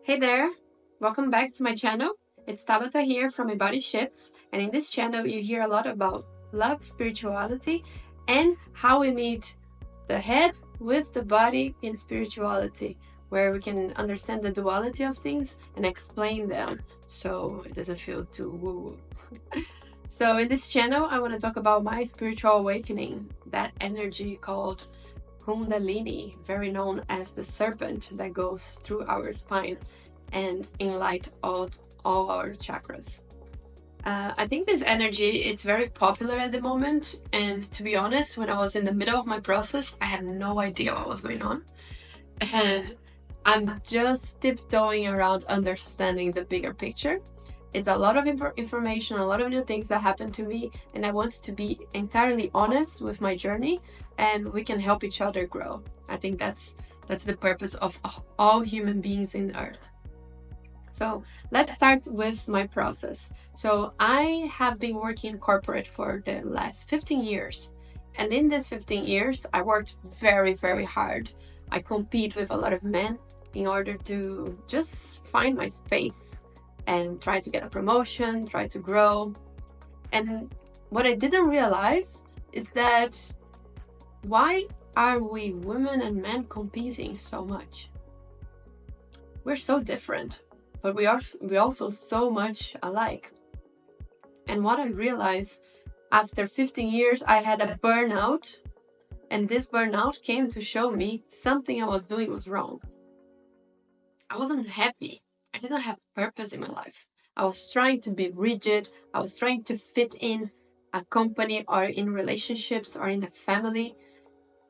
Hey there! Welcome back to my channel. It's Tabata here from My Body Shifts, and in this channel you hear a lot about love, spirituality, and how we meet the head with the body in spirituality, where we can understand the duality of things and explain them so it doesn't feel too woo-woo. So in this channel I want to talk about my spiritual awakening, that energy called Kundalini, very known as the serpent that goes through our spine and enlight all our chakras. I think this energy is very popular at the moment, and to be honest, when I was in the middle of my process, I had no idea what was going on. And I'm just tiptoeing around understanding the bigger picture. It's a lot of information, a lot of new things that happened to me, and I want to be entirely honest with my journey, and we can help each other grow. I think that's the purpose of all human beings in Earth. So let's start with my process. So I have been working in corporate for the last 15 years. And in these 15 years, I worked very, very hard. I compete with a lot of men in order to just find my space and try to get a promotion, try to grow. And what I didn't realize is that why are we women and men competing so much? We're so different, but we also so much alike. And what I realized after 15 years, I had a burnout, and this burnout came to show me something I was doing was wrong. I wasn't happy. I didn't have purpose in my life. I was trying to be rigid. I was trying to fit in a company or in relationships or in a family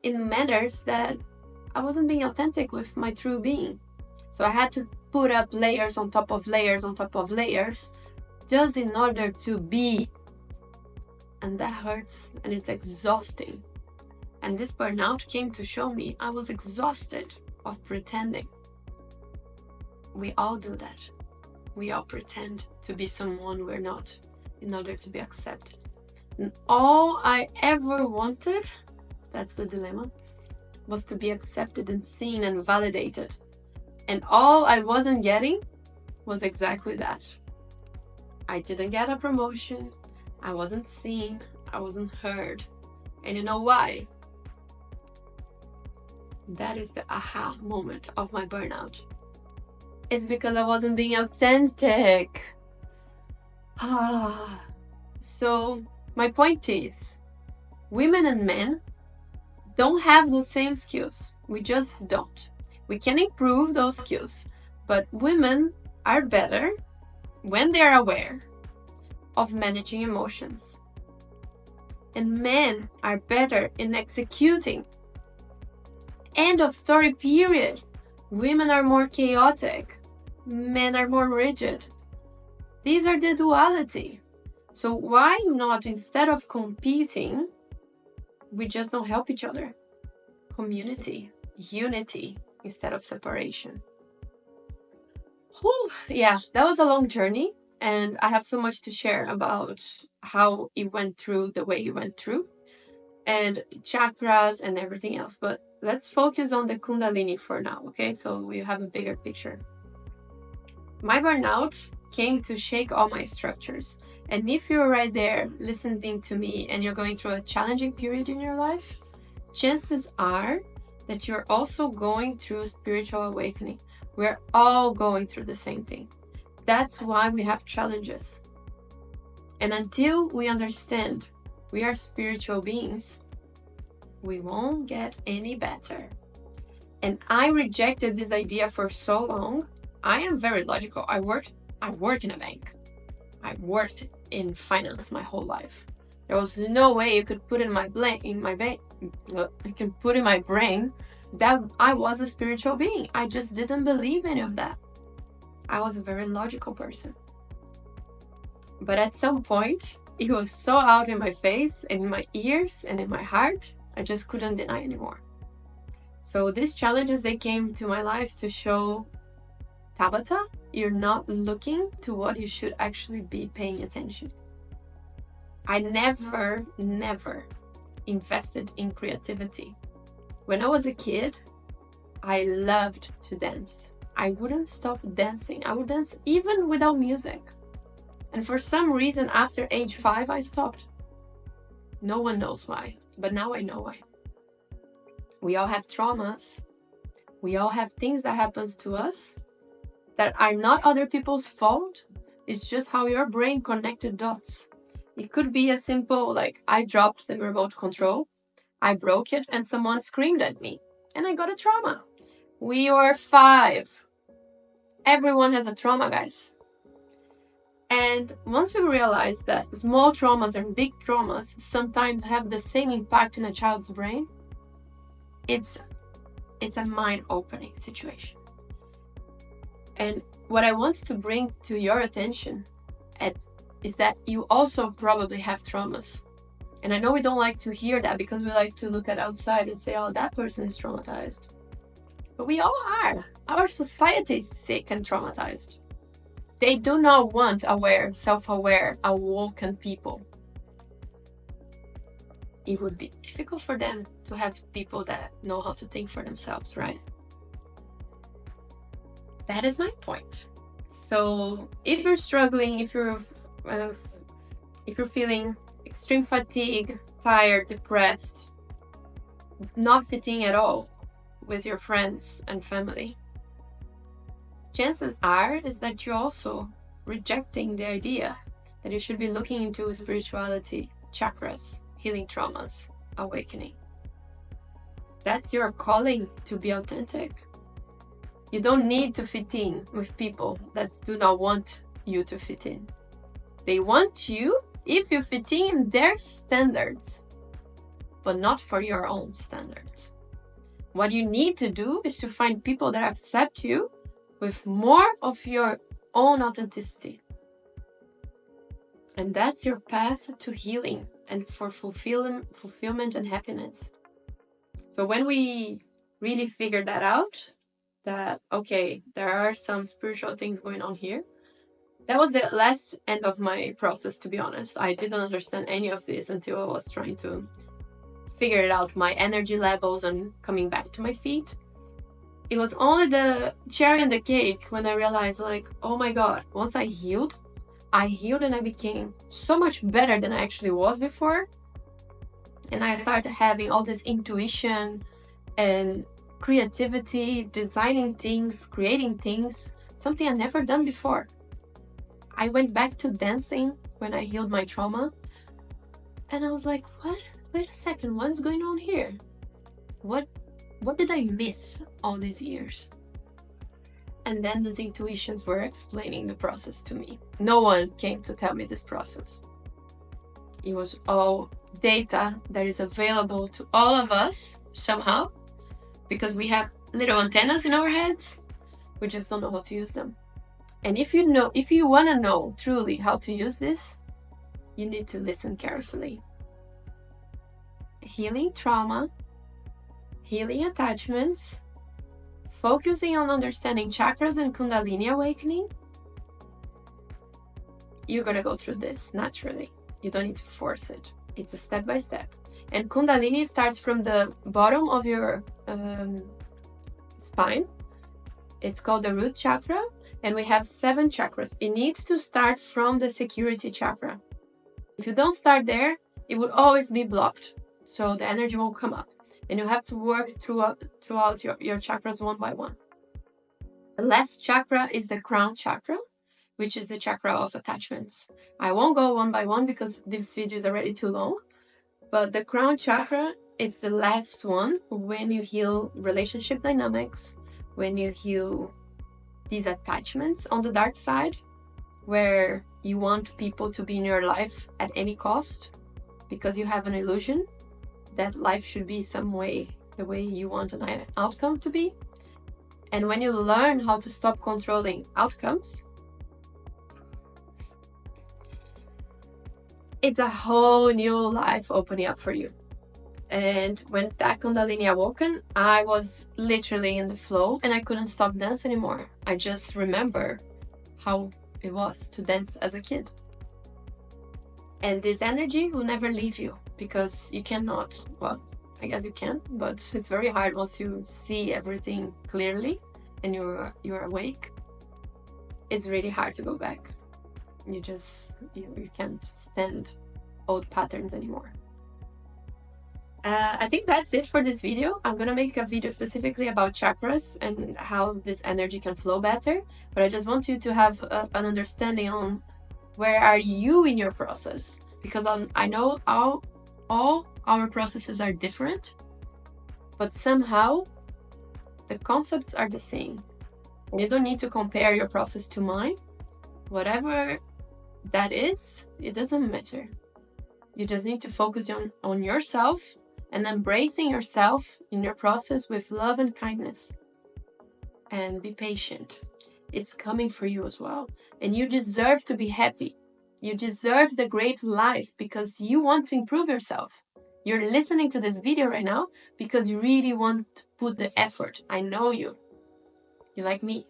in manners that I wasn't being authentic with my true being. So I had to put up layers on top of layers on top of layers just in order to be. And that hurts and it's exhausting. And this burnout came to show me I was exhausted of pretending. We all do that. We all pretend to be someone we're not in order to be accepted. And all I ever wanted, that's the dilemma, was to be accepted and seen and validated. And all I wasn't getting was exactly that. I didn't get a promotion. I wasn't seen. I wasn't heard. And you know why? That is the aha moment of my burnout. It's because I wasn't being authentic. So my point is, women and men don't have the same skills. We just don't. We can improve those skills, but women are better when they are aware of managing emotions. And men are better in executing. End of story, period. Women are more chaotic. Men are more rigid. These are the duality. So why not, instead of competing, we just don't help each other? Community, unity, instead of separation. Whew, yeah, that was a long journey, and I have so much to share about how it went through the way it went through, and chakras and everything else. But let's focus on the Kundalini for now, okay? So we have a bigger picture. My burnout came to shake all my structures. And if you're right there listening to me and you're going through a challenging period in your life, chances are that you're also going through a spiritual awakening. We're all going through the same thing. That's why we have challenges. And until we understand we are spiritual beings, we won't get any better. And I rejected this idea for so long. I am very logical. I work in a bank. I worked in finance my whole life. There was no way you could put in my brain that I was a spiritual being. I just didn't believe any of that. I was a very logical person. But at some point, it was so out in my face and in my ears and in my heart, I just couldn't deny anymore. So these challenges, they came to my life to show, Tabata, you're not looking to what you should actually be paying attention. I never invested in creativity. When I was a kid, I loved to dance. I wouldn't stop dancing. I would dance even without music. And for some reason, after age 5, I stopped. No one knows why, but now I know why. We all have traumas. We all have things that happens to us that are not other people's fault. It's just how your brain connected dots. It could be as simple like I dropped the remote control, I broke it, and someone screamed at me, and I got a trauma. We were 5. Everyone has a trauma, guys. And once we realize that small traumas and big traumas sometimes have the same impact in a child's brain, it's a mind-opening situation. And what I want to bring to your attention is that you also probably have traumas. And I know we don't like to hear that because we like to look at outside and say, oh, that person is traumatized. But we all are. Our society is sick and traumatized. They do not want aware, self-aware, awoken people. It would be difficult for them to have people that know how to think for themselves, right? That is my point. So if you're struggling, if you're feeling extreme fatigue, tired, depressed, not fitting at all with your friends and family, chances are is that you're also rejecting the idea that you should be looking into spirituality, chakras, healing traumas, awakening. That's your calling to be authentic. You don't need to fit in with people that do not want you to fit in. They want you if you fit in their standards, but not for your own standards. What you need to do is to find people that accept you with more of your own authenticity. And that's your path to healing and for fulfillment and happiness. So when we really figure that out, that, okay, there are some spiritual things going on here, that was the last end of my process, to be honest. I didn't understand any of this until I was trying to figure it out, my energy levels and coming back to my feet. It was only the cherry on the cake when I realized, like, oh my God, once I healed and I became so much better than I actually was before. And I started having all this intuition and creativity, designing things, creating things, something I'd never done before. I went back to dancing when I healed my trauma. And I was like, what? Wait a second, what is going on here? What did I miss all these years? And then these intuitions were explaining the process to me. No one came to tell me this process. It was all data that is available to all of us somehow, because we have little antennas in our heads. We just don't know how to use them. And if you want to know truly how to use this, you need to listen carefully. Healing trauma, healing attachments, focusing on understanding chakras and Kundalini awakening. You're gonna go through this naturally. You don't need to force it. It's a step by step. And Kundalini starts from the bottom of your spine. It's called the root chakra, and we have 7 chakras. It needs to start from the security chakra. If you don't start there, it will always be blocked, so the energy won't come up. And you have to work throughout your chakras one by one. The last chakra is the crown chakra, which is the chakra of attachments. I won't go one by one because this video is already too long. But the crown chakra is the last one when you heal relationship dynamics, when you heal these attachments on the dark side, where you want people to be in your life at any cost because you have an illusion that life should be some way, the way you want an outcome to be. And when you learn how to stop controlling outcomes, it's a whole new life opening up for you. And when that Kundalini awoken, I was literally in the flow and I couldn't stop dance anymore. I just remember how it was to dance as a kid. And this energy will never leave you because you cannot, well, I guess you can, but it's very hard once you see everything clearly and you're awake, it's really hard to go back. You can't stand old patterns anymore. I think that's it for this video. I'm gonna make a video specifically about chakras and how this energy can flow better, but I just want you to have an understanding on where are you in your process, because I know all our processes are different, but somehow the concepts are the same. And you don't need to compare your process to mine. Whatever that is, it doesn't matter. You just need to focus on yourself and embracing yourself in your process with love and kindness. And be patient. It's coming for you as well. And you deserve to be happy. You deserve the great life because you want to improve yourself. You're listening to this video right now because you really want to put the effort. I know you. You like me.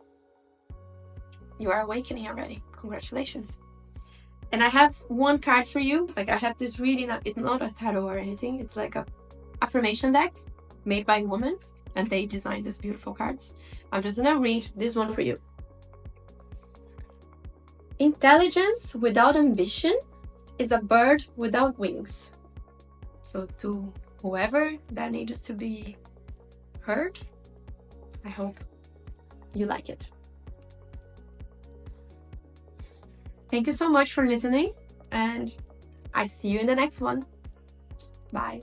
You are awakening already. Congratulations. And I have one card for you. Like, I have this really, it's not a tarot or anything. It's like a affirmation deck made by a woman, and they designed these beautiful cards. I'm just gonna read this one for you. Intelligence without ambition is a bird without wings. So to whoever that needed to be heard, I hope you like it. Thank you so much for listening, and I see you in the next one. Bye.